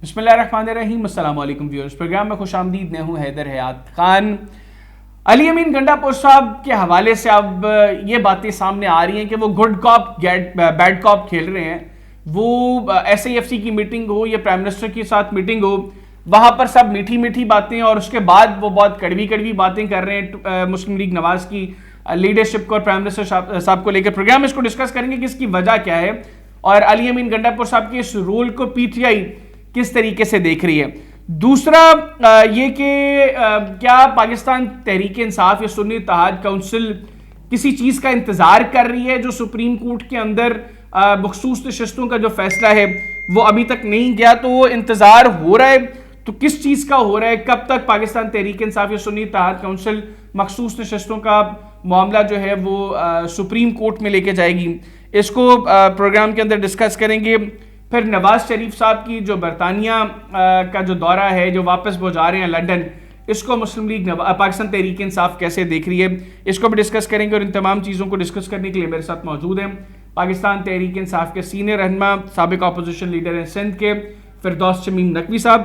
بسم اللہ الرحمن الرحیم. السلام علیکم ویورز. پروگرام میں خوش آمدید. میں ہوں حیدر حیات خان. علی امین گنڈا پور صاحب کے حوالے سے اب یہ باتیں سامنے آ رہی ہیں کہ وہ گڈ کاپ بیڈ کاپ کھیل رہے ہیں. وہ ایس اے ایف سی کی میٹنگ ہو یا پرائم منسٹر کے ساتھ میٹنگ ہو, وہاں پر سب میٹھی میٹھی باتیں, اور اس کے بعد وہ بہت کڑوی کڑوی باتیں کر رہے ہیں مسلم لیگ نواز کی لیڈرشپ کو اور پرائم منسٹر صاحب کو لے کر. پروگرام میں اس کو ڈسکس کریں گے کہ اس کی وجہ کیا ہے, اور علی امین گنڈا پور صاحب کے اس رول کو پی ٹی آئی کس طریقے سے دیکھ رہی ہے. دوسرا یہ کہ کیا پاکستان تحریک انصاف یا سنی اتحاد کونسل کسی چیز کا انتظار کر رہی ہے جو سپریم کورٹ کے اندر مخصوص نشستوں کا جو فیصلہ ہے وہ ابھی تک نہیں گیا, تو وہ انتظار ہو رہا ہے تو کس چیز کا ہو رہا ہے, کب تک پاکستان تحریک انصاف یا سنی اتحاد کونسل مخصوص نشستوں کا معاملہ جو ہے وہ سپریم کورٹ میں لے کے جائے گی. اس کو پروگرام کے اندر ڈسکس کریں گے. پھر نواز شریف صاحب کی جو برطانیہ کا جو دورہ ہے, جو واپس وہ جا رہے ہیں لنڈن, اس کو مسلم لیگ پاکستان تحریک انصاف کیسے دیکھ رہی ہے, اس کو بھی ڈسکس کریں گے. اور ان تمام چیزوں کو ڈسکس کرنے کے لیے میرے ساتھ موجود ہیں پاکستان تحریک انصاف کے سینئر رہنما, سابق اپوزیشن لیڈر ہیں سندھ کے, فردوس شمیم نقوی صاحب.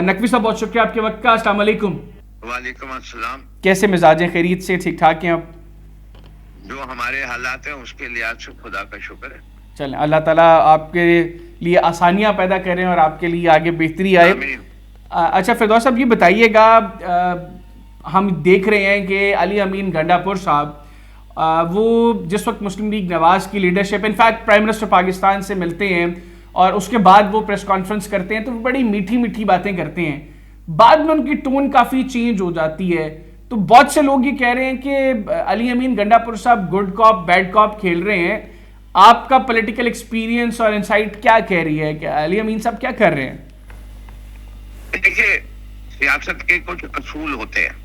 نقوی صاحب بہت شکریہ آپ کے وقت کا. السلام علیکم. وعلیکم السلام. کیسے مزاج ہیں, خیریت سے, ٹھیک ٹھاک ہیں آپ؟ جو ہمارے حالات ہیں اس کے لحاظ سے خدا کا شکر ہے. چلیں, اللہ تعالیٰ آپ کے لیے آسانیاں پیدا کریں اور آپ کے لیے آگے بہتری آئے. اچھا فردوس صاحب, یہ بتائیے گا, ہم دیکھ رہے ہیں کہ علی امین گنڈا پور صاحب وہ جس وقت مسلم لیگ نواز کی leadership, in fact prime minister Pakistan سے ملتے ہیں اور اس کے بعد وہ پریس کانفرنس کرتے ہیں تو وہ بڑی میٹھی میٹھی باتیں کرتے ہیں, بعد میں ان کی ٹون کافی چینج ہو جاتی ہے. تو بہت سے لوگ یہ کہہ رہے ہیں کہ علی امین گنڈا پور صاحب گڈ کاپ بیڈ کاپ کھیل رہے ہیں. آپ کا پولیٹیکل ایکسپیرینس اور انسائٹ کیا کہہ رہی ہے کہ علی امین صاحب کیا کر رہے ہیں؟ دیکھیے, سیاست کے کچھ اصول ہوتے ہیں,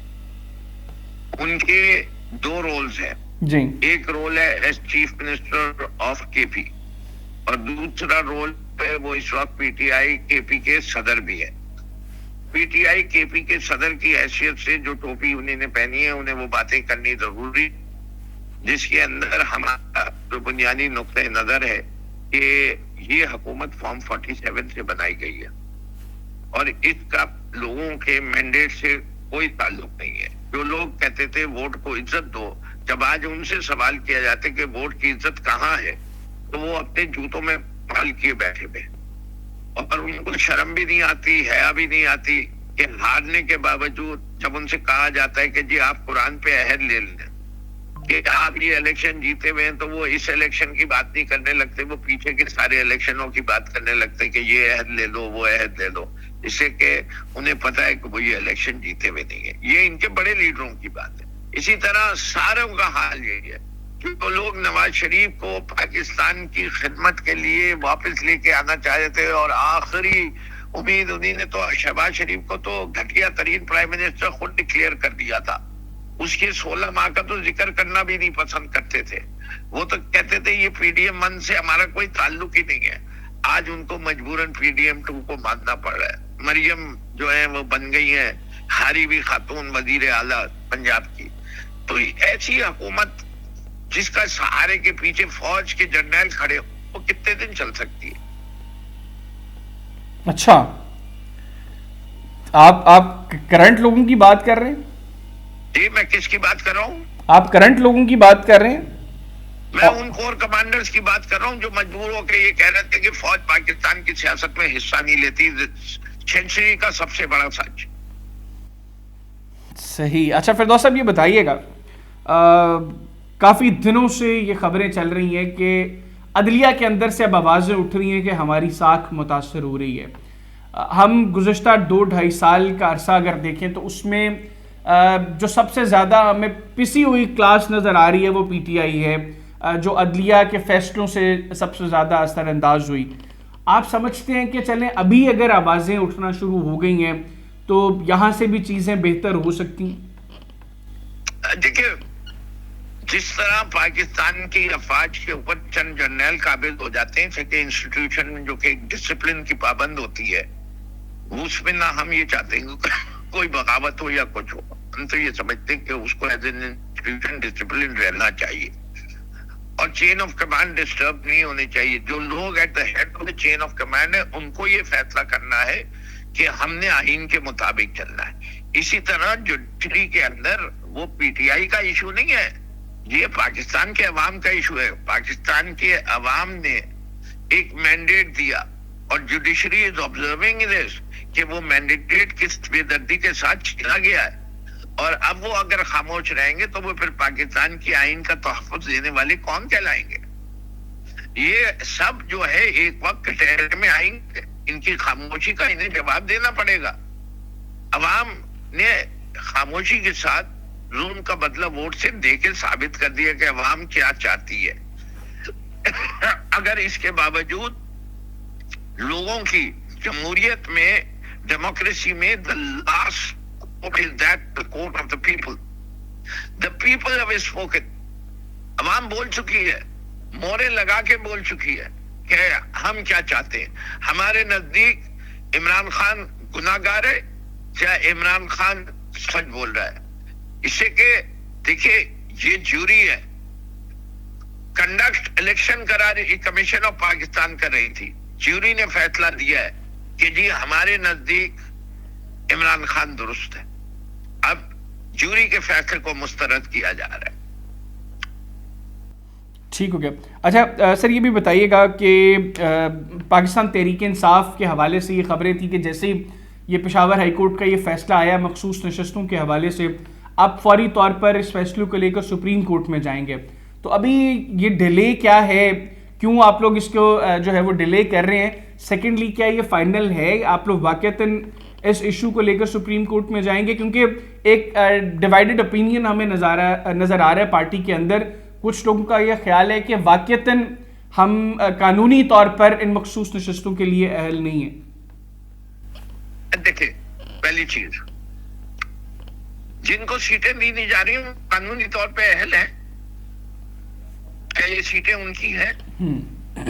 ان کے دو رولز ہیں جی. ایک رول ہے ایز چیف منسٹر آف کے پی, اور دوسرا رول ہے وہ اس وقت پی ٹی آئی کے پی کے صدر بھی ہے. پی ٹی آئی کے پی کے صدر کی حیثیت سے جو ٹوپی انہیں نے پہنی ہے, انہیں وہ باتیں کرنی ضروری, جس کے اندر ہمارا جو بنیادی نقطہ نظر ہے کہ یہ حکومت فارم 47 سے بنائی گئی ہے اور اس کا لوگوں کے مینڈیٹ سے کوئی تعلق نہیں ہے. جو لوگ کہتے تھے ووٹ کو عزت دو, جب آج ان سے سوال کیا جاتا ہے کہ ووٹ کی عزت کہاں ہے, تو وہ اپنے جوتوں میں پال کیے بیٹھے ہوئے, اور ان کو شرم بھی نہیں آتی, حیا بھی نہیں آتی کہ ہارنے کے باوجود جب ان سے کہا جاتا ہے کہ جی آپ قرآن پہ عہد لے لیں کہ آپ یہ الیکشن جیتے ہوئے ہیں, تو وہ اس الیکشن کی بات نہیں کرنے لگتے, وہ پیچھے کے سارے الیکشنوں کی بات کرنے لگتے کہ یہ عہد لے لو وہ عہد لے لو, اس سے کہ انہیں پتا ہے کہ وہ یہ الیکشن جیتے ہوئے نہیں ہے. یہ ان کے بڑے لیڈروں کی بات ہے. اسی طرح ساروں کا حال یہی ہے کہ وہ لوگ نواز شریف کو پاکستان کی خدمت کے لیے واپس لے کے آنا چاہتے تھے, اور آخری امید انہیں نے تو شہباز شریف کو تو گھٹیا ترین پرائم منسٹر خود ڈکلیئر کر دیا تھا. اس کے 16 ماہ کا تو ذکر کرنا بھی نہیں پسند کرتے تھے. وہ تو کہتے تھے یہ پی ڈی ایم 1 سے ہمارا کوئی تعلق ہی نہیں ہے. آج ان کو مجبوراً پی ڈی ایم 2 کو ماننا پڑ رہا ہے. مریم جو ہے وہ بن گئی ہیں ہاری ہوئی خاتون وزیر اعلیٰ پنجاب کی. تو ایسی حکومت جس کا سہارے کے پیچھے فوج کے جرنیل کھڑے ہو, وہ کتنے دن چل سکتی ہے؟ اچھا, آپ کرنٹ لوگوں کی بات کر رہے ہیں؟ جی, میں کس کی بات کر رہا ہوں؟ آپ کرنٹ لوگوں کی بات کر رہے ہیں؟ میں ان کور کمانڈرز کی بات کر رہا ہوں جو مجبور ہو کے یہ کہہ رہے تھے کہ فوج پاکستان کی سیاست میں حصہ نہیں لیتی. سینچری کا سب سے بڑا سچ. صحیح. اچھا فردوس صاحب, یہ بتائیے گا, کافی دنوں سے یہ خبریں چل رہی ہیں کہ عدلیہ کے اندر سے اب آوازیں اٹھ رہی ہیں کہ ہماری ساکھ متاثر ہو رہی ہے. ہم گزشتہ 2-2.5 سال کا عرصہ اگر دیکھیں تو اس میں جو سب سے زیادہ ہمیں پسی ہوئی کلاس نظر آ رہی ہے وہ پی ٹی آئی ہے, جو عدلیہ کے فیصلوں سے سب سے زیادہ اثر انداز ہوئی. آپ سمجھتے ہیں کہ چلیں ابھی اگر آوازیں اٹھنا شروع ہو گئی ہیں تو یہاں سے بھی چیزیں بہتر ہو سکتی ہیں؟ دیکھیں, جس طرح پاکستان کی افواج کے اوپر چند جرنیل قابض ہو جاتے ہیں کہ انسٹیٹیوشن میں جو کہ ڈسپلن کی پابند ہوتی ہے, اس میں نہ ہم یہ چاہتے ہیں کہ کوئی بغاوت ہو یا کچھ ہو, ہم تو یہ سمجھتے ہیں کہ اس کو ایز این انسٹیٹیوشن ڈسپلن رہنا چاہیے. اور چین آف کمانڈ ڈسٹرب نہیں ہونی چاہیے. جو لوگ at the head of the chain of command ہے ان کو یہ فیصلہ کرنا ہے کہ ہم نے آئین کے مطابق چلنا ہے. اسی طرح جوڈیشری کے اندر وہ پی ٹی آئی کا ایشو نہیں ہے, یہ پاکستان کے عوام کا ایشو ہے. پاکستان کے عوام نے ایک مینڈیٹ دیا اور جوڈیشری از آبزرونگ دس کہ وہ مینڈیٹ کس بے دردی کے ساتھ چھینا گیا ہے, اور اب وہ اگر خاموش رہیں گے تو وہ پھر پاکستان کی آئین کا تحفظ دینے والے کون کہلائیں گے؟ یہ سب جو ہے ایک وقت کٹہرے میں آئیں گے, ان کی خاموشی کا انہیں جواب دینا پڑے گا. عوام نے خاموشی کے ساتھ ظلم کا بدلہ ووٹ سے دے کے ثابت کر دیا کہ عوام کیا چاہتی ہے. اگر اس کے باوجود لوگوں کی جمہوریت میں, ڈیموکریسی میں, the last court is that the court of the people. The people have spoken. عوام بول چکی ہے, مورے لگا کے بول چکی ہے کہ ہم کیا چاہتے ہیں. ہمارے نزدیک عمران خان گناہگار ہے یا عمران خان سچ بول رہا ہے. اس سے کہ دیکھیے یہ جوری ہے, کنڈکٹ الیکشن کرا رہی کمیشن آف پاکستان کر رہی تھی, جوری نے فیصلہ دیا ہے کہ جی ہمارے نزدیک عمران خان درست ہے. اب جوری کے فیصلے کو مسترد کیا جا رہا ہے. ٹھیک ہو گیا. اچھا سر یہ بھی بتائیے گا کہ پاکستان تحریک انصاف کے حوالے سے یہ خبریں تھی کہ جیسے یہ پشاور ہائی کورٹ کا یہ فیصلہ آیا مخصوص نشستوں کے حوالے سے, آپ فوری طور پر اس فیصلے کو لے کر سپریم کورٹ میں جائیں گے. تو ابھی یہ ڈیلے کیا ہے, کیوں آپ لوگ اس کو جو ہے وہ ڈیلے کر رہے ہیں؟ سیکنڈلی کیا یہ فائنل ہے, آپ لوگ واقعتاً اس ایشو کو لے کر سپریم کورٹ میں جائیں گے؟ کیونکہ ایک ڈیوائیڈڈ اوپینین ہمیں نظر آ رہا ہے پارٹی کے اندر. کچھ لوگوں کا یہ خیال ہے کہ واقعتاً ہم قانونی طور پر ان مخصوص نشستوں کے لیے اہل نہیں ہیں. دیکھیں, پہلی چیز, جن کو سیٹیں دی جا رہی ہیں قانونی طور پہ اہل ہیں. یہ سیٹیں ان کی ہیں.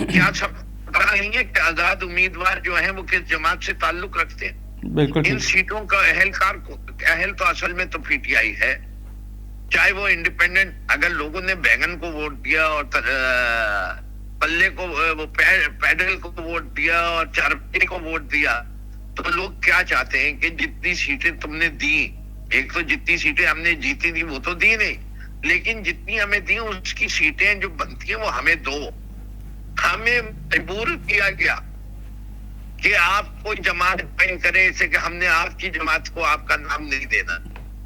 کیا سب پتا نہیں ہے کہ آزاد امیدوار جو ہیں وہ کس جماعت سے تعلق رکھتے ہیں؟ بالکل. ان سیٹوں کا اہل تو اصل میں تو پی ٹی آئی ہے, چاہے وہ انڈیپینڈنٹ. اگر لوگوں نے بیگن کو ووٹ دیا اور پلے کو, وہ پیڈل کو ووٹ دیا اور چارپٹی کو ووٹ دیا, تو لوگ کیا چاہتے ہیں کہ جتنی سیٹیں تم نے دی, ایک تو جتنی سیٹیں ہم نے جیتی تھی وہ تو دی نہیں, لیکن جتنی ہمیں دی اس کی سیٹیں جو بنتی ہیں وہ ہمیں دو. ہمیں مجبور کیا گیا کہ آپ کوئی جماعت جوائن کرے, اسے کہ ہم نے آپ کی جماعت کو آپ کا نام نہیں دینا,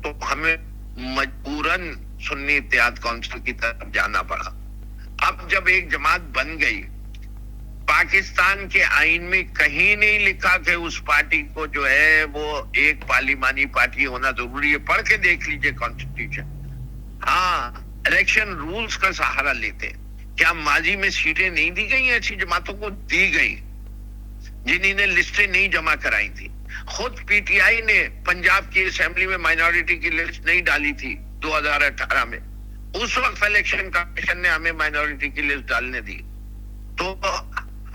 تو ہمیں مجبوراً سنی اتحاد کونسل کی طرف جانا پڑا. اب جب ایک جماعت بن گئی, پاکستان کے آئین میں کہیں نہیں لکھا کہ اس پارٹی کو جو ہے وہ ایک پارلیمانی پارٹی ہونا ضروری ہے. پڑھ کے دیکھ لیجئے کانسٹیٹیوشن. ہاں, الیکشن رولز کا سہارا لیتے ہیں. کیا ماضی میں سیٹیں نہیں دی گئی؟ ایسی جماعتوں کو دی گئی جنہوں نے لسٹیں نہیں جمع کرائی تھی. خود پی ٹی آئی نے پنجاب کی اسمبلی میں مائنورٹی کی لسٹ نہیں ڈالی تھی 2018 میں. اس وقت الیکشن کمیشن نے ہمیں مائنورٹی کی لسٹ ڈالنے دی. تو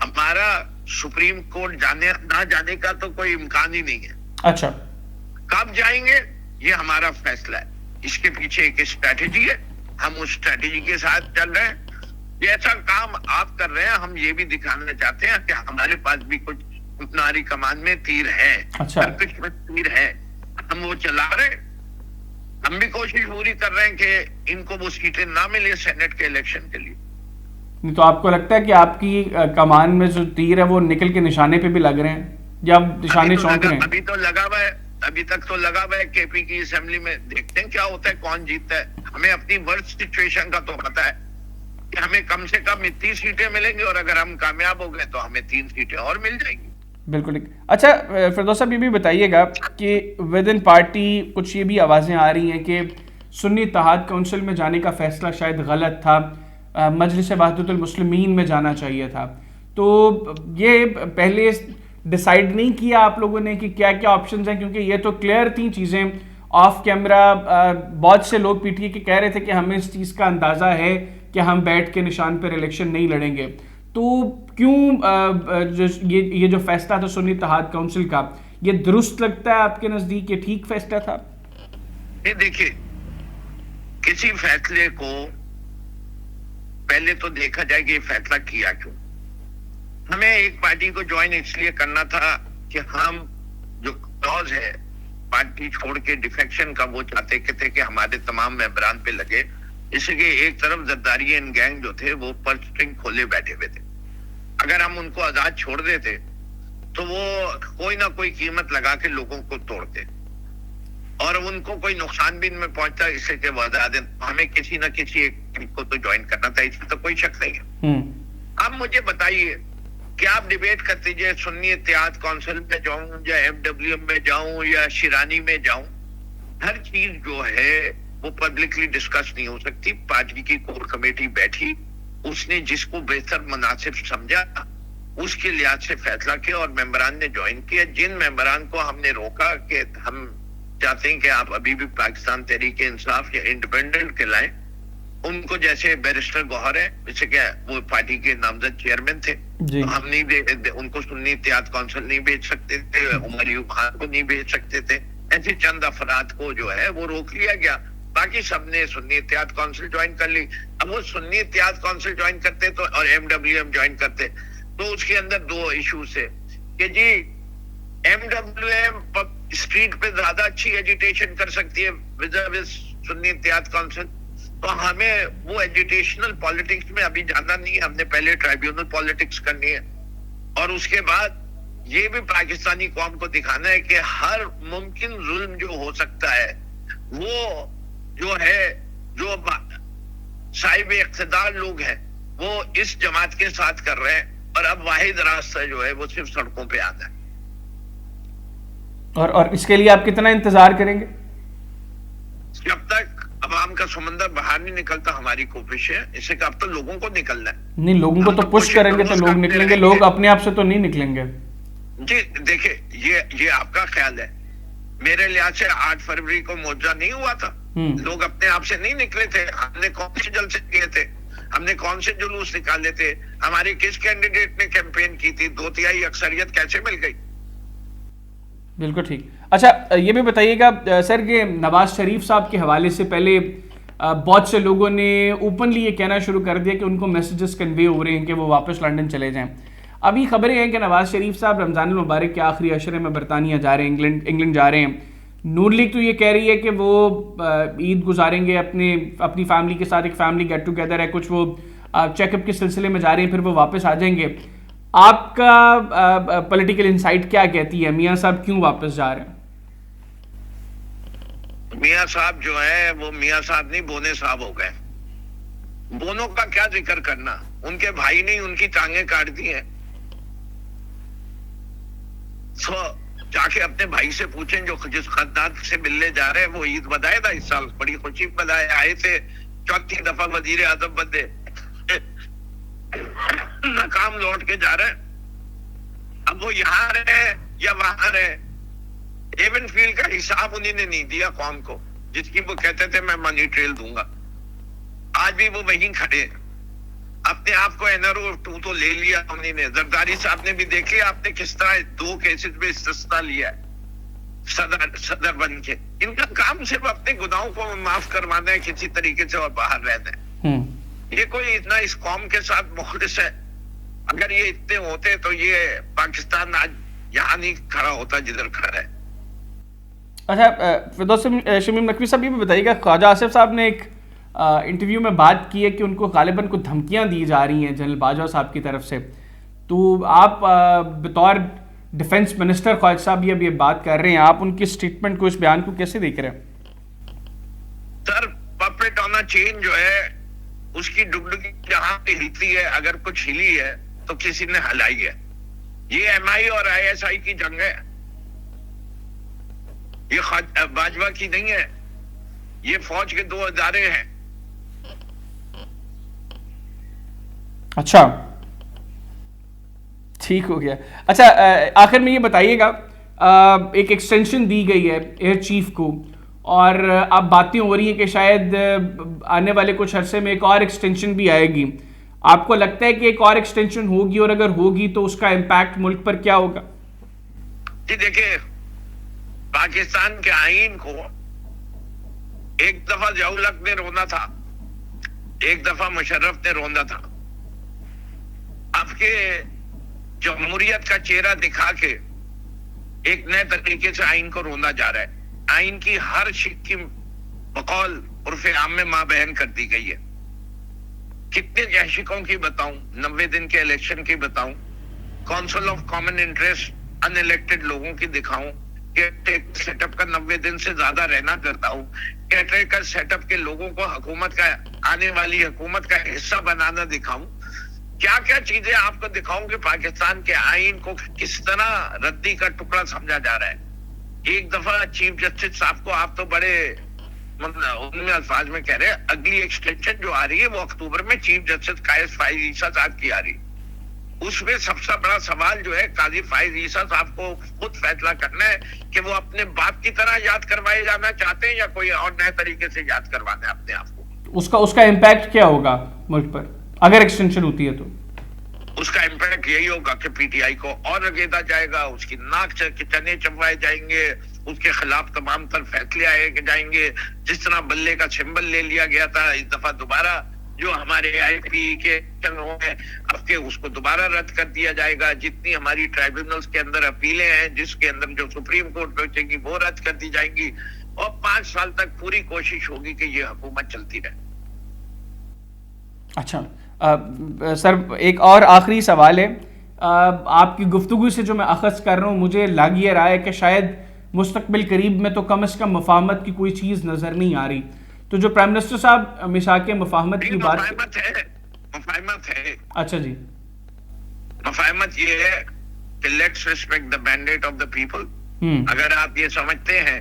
ہمارا سپریم کورٹ نہ جانے کا تو کوئی امکان ہی نہیں ہے. اچھا, کب جائیں گے یہ ہمارا فیصلہ ہے. اس کے پیچھے ایک اسٹریٹجی ہے, ہم اس اسٹریٹجی کے ساتھ چل رہے ہیں. جیسا کام آپ کر رہے ہیں ہم یہ بھی دکھانا چاہتے ہیں کہ ہمارے پاس بھی کچھ ناری کمان میں تیر ہے, کچھ میں تیر ہے, ہم وہ چلا رہے ہیں. ہم بھی کوشش پوری کر رہے ہیں کہ ان کو وہ سیٹیں نہ ملے سینٹ کے الیکشن کے لیے. تو آپ کو لگتا ہے کہ آپ کی کمان میں جو تیر ہے وہ نکل کے نشانے پہ بھی لگ رہے ہیں یا نشانے چونک رہے ہیں؟ ابھی تو لگا ہوا ہے, ابھی تک تو لگا ہوا ہے. کے پی کی اسمبلی میں دیکھتے ہیں کیا ہوتا ہے, کون جیتتا ہے. ہمیں اپنی ورسٹ سچویشن کا تو پتا ہے کہ ہمیں کم سے کم اتنی سیٹیں ملیں گی, اور اگر ہم کامیاب ہو گئے تو ہمیں 3 سیٹیں اور مل جائیں گی. بالکل. اچھا فردوس صاحب یہ بھی بتائیے گا کہ ود ان پارٹی کچھ یہ بھی آوازیں آ رہی ہیں کہ سنی اتحاد کونسل میں جانے کا فیصلہ شاید غلط تھا, مجلس وحدت المسلمین میں جانا چاہیے تھا. تو یہ پہلے ڈیسائیڈ نہیں کیا آپ لوگوں نے کہ کیا کیا آپشنز ہیں؟ کیونکہ یہ تو کلیئر تھیں چیزیں آف کیمرہ. بہت سے لوگ پی ٹی آئی کے کہہ رہے تھے کہ ہمیں اس چیز کا اندازہ ہے کہ ہم بیٹھ کے نشان پر الیکشن نہیں لڑیں گے. تو کیوں یہ جو فیصلہ تھا سنی اتحاد کونسل کا, یہ درست لگتا ہے آپ کے نزدیک, یہ ٹھیک فیصلہ تھا؟ دیکھیے, کسی فیصلے کو پہلے تو دیکھا جائے کہ یہ فیصلہ کیا کیوں. ہمیں ایک پارٹی کو جوائن اس لیے کرنا تھا کہ ہم جو کاز ہے پارٹی چھوڑ کے ڈیفیکشن کا وہ چاہتے تھے کہ ہمارے تمام ممبران پہ لگے. اس لیے ایک طرف زرداری اینڈ گینگ جو تھے وہ پر اسٹرنگ کھولے بیٹھے ہوئے تھے. اگر ہم ان کو آزاد چھوڑ دیتے تو وہ کوئی نہ کوئی قیمت لگا کے لوگوں کو توڑتے اور ان کو کوئی نقصان بھی ان میں پہنچتا. اس سے کہ وہ آزاد ہمیں کسی نہ کسی ایک کو تو جوائن کرنا تھا, اس میں تو کوئی شک نہیں ہے. اب مجھے بتائیے کہ آپ ڈیبیٹ کرتے جائے سنی اتحاد کونسل میں جاؤں یا FWM میں جاؤں یا شیرانی میں جاؤں, ہر چیز جو ہے وہ پبلکلی ڈسکس نہیں ہو سکتی. پارٹی کی کور کمیٹی بیٹھی, اس نے جس کو بہتر مناسب سمجھا اس کے لحاظ سے فیصلہ کیا اور ممبران نے جوائن کیا. جن ممبران کو ہم نے روکا کہ ہم چاہتے ہیں کہ آپ ابھی بھی پاکستان تحریک انصاف یا انڈیپینڈنٹ کے لائیں, ان کو جیسے بیرسٹر گوہر ہے جیسے کہ وہ پارٹی کے نامزد چیئرمین تھے, تو ہم نہیں ان کو سنی اتحاد کونسل نہیں بھیج سکتے تھے, عمر ایوب خان کو نہیں بھیج سکتے تھے. ایسے چند افراد کو جو ہے وہ روک لیا گیا, باقی سب نے سنی اتحاد کونسل جوائن کر لی. اب وہ سنی اتحاد کونسل جوائن کرتے تو اور MWM جوائن کرتے تو اس کے اندر دو ایشوز ہے کہ جی MWM اسٹریٹ پہ زیادہ اچھی ایجیٹیشن کر سکتی ہے وز سنی اتحاد کونسل, تو ہمیں وہ ایجیٹیشنل پالیٹکس میں ابھی جانا نہیں ہے. ہم نے پہلے ٹرائیبیونل پالیٹکس کرنی ہے اور اس کے بعد یہ بھی پاکستانی قوم کو دکھانا ہے کہ ہر ممکن ظلم جو ہو سکتا ہے وہ جو ہے جو صاحب اقتدار لوگ ہیں وہ اس جماعت کے ساتھ کر رہے ہیں, اور اب واحد راستہ جو ہے وہ صرف سڑکوں پہ آنا ہے. اور اس کے لیے آپ کتنا انتظار کریں گے؟ جب تک عوام کا سمندر باہر نہیں نکلتا ہماری کوشش ہے. اس سے کہ اب تو لوگوں کو نکلنا ہے. نہیں, لوگوں کو تو پش کریں گے تو لوگ نکلیں گے, لوگ اپنے آپ سے تو نہیں نکلیں گے. جی دیکھیں یہ آپ کا خیال ہے, میرے لحاظ سے 8 فروری کو معجزہ نہیں ہوا تھا. لوگ اپنے آپ سے نہیں نکلے تھے. ہم نے کون سے جلسے کیے تھے, ہم نے کون سے جلوس نکالے تھے, ہماری کس کینڈیڈیٹ نے کیمپین کی تھی, 2/3 اکثریت کیسے مل گئی؟ بالکل ٹھیک. اچھا یہ بھی بتائیے گا سر کہ نواز شریف صاحب کے حوالے سے پہلے بہت سے لوگوں نے اوپنلی یہ کہنا شروع کر دیا کہ ان کو میسیجز کنوے ہو رہے ہیں کہ وہ واپس لنڈن چلے جائیں. ابھی خبریں ہیں کہ نواز شریف صاحب رمضان المبارک کے آخری عشرے میں برطانیہ جا رہے ہیں, انگلینڈ جا رہے ہیں. نون لیگ تو یہ کہہ رہی ہے کہ وہ عید گزاریں گے اپنی فیملی کے ساتھ, ایک فیملی گیٹ ٹوگیدر ہے, کچھ وہ چیک اپ کے سلسلے میں جا رہے ہیں, پھر وہ واپس آ جائیں گے. آپ کا پولیٹیکل انسائٹ کیا کہتی ہے, میاں صاحب کیوں واپس جا رہے ہیں؟ میاں صاحب جو ہے وہ میاں صاحب نہیں بونے صاحب ہو گئے. بونوں کا کیا ذکر کرنا, ان کے بھائی نے ان کی ٹانگیں کاٹ دی ہیں. جا کے اپنے بھائی سے پوچھیں جو جس خاندان سے ملنے جا رہے ہیں وہ عید بدائے تھا اس سال, بڑی خوشی بدائے آئے تھے, 4تھی دفعہ وزیر اعظم بندے, ناکام لوٹ کے جا رہے ہیں. اب وہ یہاں رہے یا وہاں رہے, ایون فیلڈ کا حساب انہیں نے نہیں دیا قوم کو, جس کی وہ کہتے تھے میں منی ٹریل دوں گا. آج بھی وہ وہیں کھڑے, اپنے آپ کو NRO 2 تو لے لیا انہیں نے. زرداری صاحب نے بھی دیکھ لیا آپ نے کس طرح 2 کیسز میں استثنا لیا ہے صدر بن کے. ان کا کام صرف اپنے گناہوں کو معاف کروانا ہے کسی طریقے سے اور باہر رہنا ہے. یہ کوئی اتنا اس قوم کے ساتھ مخلص ہے, اگر یہ اتنے ہوتے تو یہ پاکستان آج یہاں نہیں کھڑا ہوتا جدھر کھڑا ہے. اچھا فردوس شمیم نقوی صاحب یہ بھی بتائیے گا, خواجہ آصف صاحب نے ایک انٹرویو میں بات کی ہے کہ ان کو غالباً کچھ دھمکیاں دی جا رہی ہیں جنرل باجوہ صاحب کی طرف سے, تو آپ بطور ڈیفنس منسٹر خواجہ صاحب اب یہ بات کر رہے ہیں, آپ ان کی سٹیٹمنٹ کو, اس بیان کو کیسے دیکھ رہے ہیں؟ سر پپٹ آن اے چین جو ہے اس کی ڈگڈگی جہاں پہ ہلتی ہے, اگر کچھ ہلی ہے تو کسی نے ہلائی ہے. یہ MI اور ISI کی جنگ ہے, یہ باجوہ کی نہیں ہے. یہ فوج کے 2 ادارے ہیں. اچھا ٹھیک ہو گیا. اچھا آخر میں یہ بتائیے گا, ایک ایکسٹینشن دی گئی ہے ایئر چیف کو, اور اب باتیں ہو رہی ہیں کہ شاید آنے والے کچھ عرصے میں ایک اور ایکسٹینشن بھی آئے گی. آپ کو لگتا ہے کہ ایک اور ایکسٹینشن ہوگی, اور اگر ہوگی تو اس کا امپیکٹ ملک پر کیا ہوگا؟ جی دیکھیں, پاکستان کے آئین کو ایک دفعہ ضیاء الحق نے رونا تھا ایک دفعہ مشرف نے روندا تھا. اب کے جمہوریت کا چہرہ دکھا کے ایک نئے طریقے سے آئین کو روندا جا رہا ہے. آئین کی ہر شق کی بقول عرف عام میں ماں بہن کر دی گئی ہے. کتنے جہشکوں کی بتاؤں, 90 دن کے الیکشن کی بتاؤں, council of common interest in elected لوگوں کی دکھاؤں, سیٹ اپ کا 90 دن سے زیادہ رہنا کرتا ہوں, کیٹر سیٹ اپ کے لوگوں کو حکومت کا, آنے والی حکومت کا حصہ بنانا دکھاؤں, کیا کیا چیزیں آپ کو دکھاؤں کہ پاکستان کے آئین کو کس طرح ردی کا ٹکڑا سمجھا جا رہا ہے. ایک دفعہ چیف جسٹس صاحب کو آپ تو بڑے ان میں الفاظ میں کہہ رہے ہیں, اگلی ایکسٹینشن جو آ رہی ہے وہ اکتوبر میں چیف جسٹس قائد فائز عیسیٰ صاحب کی آ رہی. اس میں سب سے بڑا سوال جو ہے قاضی فائز عیسیٰ صاحب کو خود فیصلہ کرنا ہے کہ وہ اپنے باپ کی طرح یاد کروائے جانا چاہتے ہیں یا کوئی اور نئے طریقے سے یاد کروانا ہے اپنے آپ کو. اس کا امپیکٹ کیا ہوگا ملک پر اگر ایکسٹینشن ہوتی ہے تو؟ اس کا امپیکٹ یہی ہوگا کہ پی ٹی آئی کو اور رگیدا جائے گا, اس کی ناک کے چنے چبوائے جائیں گے, اس کے خلاف تمام تر فیصلے آئے جائیں گے. جس طرح بلے کا سمبل لے لیا گیا تھا, اس دفعہ دوبارہ جو ہمارے آئی پی کے اب کے اس کو دوبارہ رد کر دیا جائے گا. جتنی ہماری ٹرائبونلز کے اندر اپیلیں ہیں, جس کے اندر جو سپریم کورٹ پہنچے گی وہ رد کر دی جائیں گی, اور 5 سال تک پوری کوشش ہوگی کہ یہ حکومت چلتی رہے. اچھا سر, ایک اور آخری سوال ہے. آپ کی گفتگو سے جو میں اخذ کر رہا ہوں, مجھے لگ یہ رہا ہے کہ شاید مستقبل قریب میں تو کم از کم مفاہمت کی کوئی چیز نظر نہیں آ رہی. تو جو پرائم منسٹر صاحب مساق مفاہمت کی بات, مفاہمت ہے. اچھا جی, مفاہمت یہ ہے کہ let's respect the mandate of the people. اگر آپ یہ سمجھتے ہیں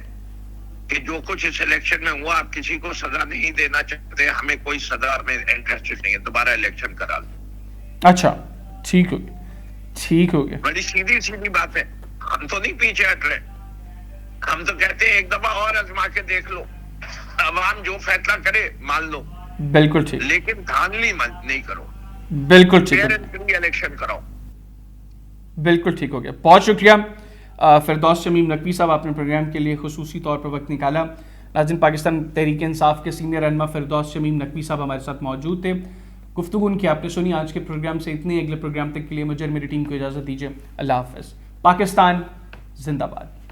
کہ جو کچھ اس الیکشن میں ہوا آپ کسی کو سزا نہیں دینا چاہتے, ہمیں کوئی سزا میں انٹرسٹڈ نہیں ہے, دوبارہ الیکشن کرا لو. اچھا ٹھیک ہو گیا, ٹھیک ہو گیا. بڑی سیدھی بات ہے. ہم تو نہیں پیچھے ہٹ رہے, ہم تو کہتے ہیں ایک دفعہ اور آزما کے دیکھ لو, عوام جو فیصلہ کرے مان لو, بالکل ٹھیک, لیکن دھاندلی نہیں کرو, بالکل ٹھیک, الیکشن کراؤ. بالکل ٹھیک ہو گیا. بہت شکریہ فردوس شمیم نقوی صاحب, آپ نے پروگرام کے لیے خصوصی طور پر وقت نکالا. ناظرین, پاکستان تحریک انصاف کے سینئر رہنما فردوس شمیم نقوی صاحب ہمارے ساتھ موجود تھے. گفتگو ان کی آپ نے سنی. آج کے پروگرام سے اتنے, اگلے پروگرام تک کے لیے مجھے اور میری ٹیم کو اجازت دیجیے. اللہ حافظ. پاکستان زندہ باد.